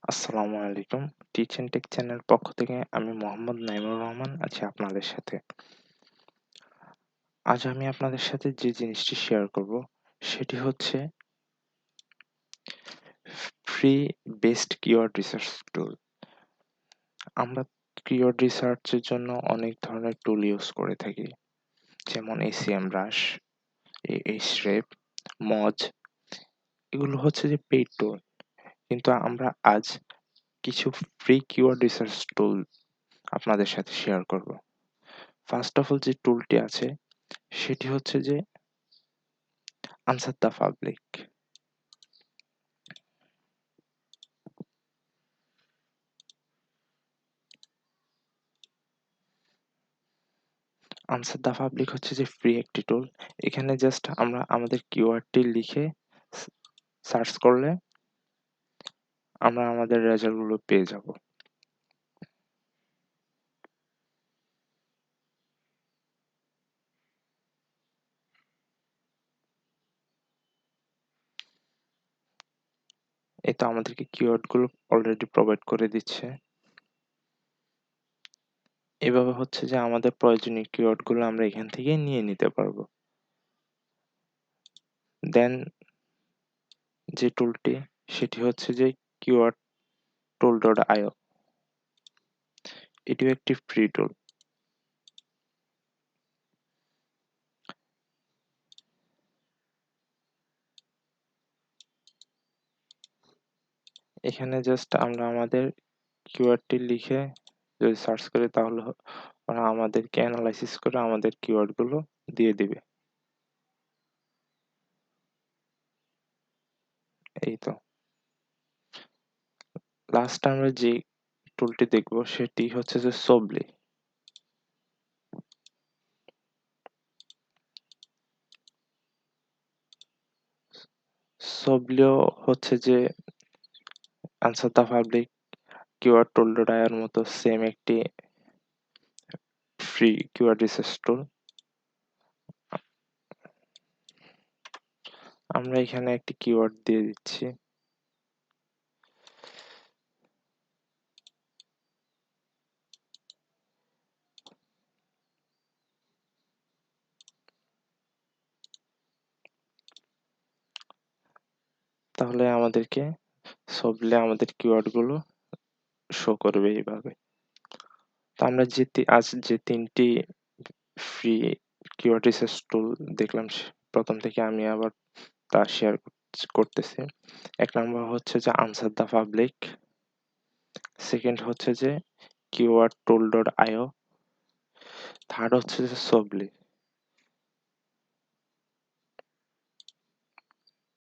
আসসালামু আলাইকুম। Teach and take channel পক্ষ থেকে আমি মোহাম্মদ নাইমুর রহমান আছি আপনাদের সাথে। আজ আমি আপনাদের সাথে যে জিনিসটি শেয়ার করব সেটি হচ্ছে ফ্রি বেস্ট কিওয়ার্ড রিসার্চ টুল। আমরা কিওয়ার্ড রিসার্চের জন্য অনেক ধরনের টুল ইউজ করে থাকি। যেমন SEMrush, Ahref, মজ এগুলো হচ্ছে যে পেইড টুল। কিন্তু আমরা আজ কিছু ফ্রি কিওয়ার্ড রিসার্চ টুল আপনাদের সাথে শেয়ার করব। ফার্স্ট অফ অল যে টুলটি আছে সেটি হচ্ছে যে answer the public. Answer the public হচ্ছে যে ফ্রি একটি টুল। এখানে জাস্ট আমরা আমাদের কিওয়ার্ডটি লিখে সার্চ করলে আমরা আমাদের রেজাল্টগুলো পেয়ে যাব। এই তো আমাদেরকে কিওয়ার্ডগুলো অলরেডি প্রোভাইড করে দিচ্ছে। এভাবে হচ্ছে যে আমাদের প্রয়োজনীয় কিওয়ার্ডগুলো আমরা এখান থেকে নিয়ে নিতে পারবো। দেন যে টুলটি সেটি হচ্ছে যে কিওয়ার্ড tool.io। এটিও একটি ফ্রি টুল। এখানে জাস্ট আমরা আমাদের কিওয়ার্ডটি লিখে যদি সার্চ করি তাহলে ওরা আমাদেরকে এনালাইসিস করে আমাদের কিওয়ার্ডগুলো দিয়ে দিবে। এই তো। লাস্ট আমরা যে টুলটি দেখব সেটি হচ্ছে যে সোবলি। সোবলিও হচ্ছে যে answer the public keyword tool.io এর মতো সেম একটি ফ্রি কিওয়ার্ড রিসার্চ টুল। আমরা এখানে একটি কিওয়ার্ড দিয়ে দিচ্ছি। তাহলে আমাদেরকে সোবলি আমাদের কিওয়ার্ডগুলো শো করবে এইভাবে। তো আমরা আজ যে ৩ টি ফ্রি কিওয়ার্ড রিসার্চ টুল দেখলাম প্রথম থেকে আমি আবার তা শেয়ার করতেছি। ১ নাম্বার হচ্ছে যে আনসার দ্য পাবলিক, সেকেন্ড হচ্ছে যে কিওয়ার্ড tool.io, থার্ড হচ্ছে যে সোবলি।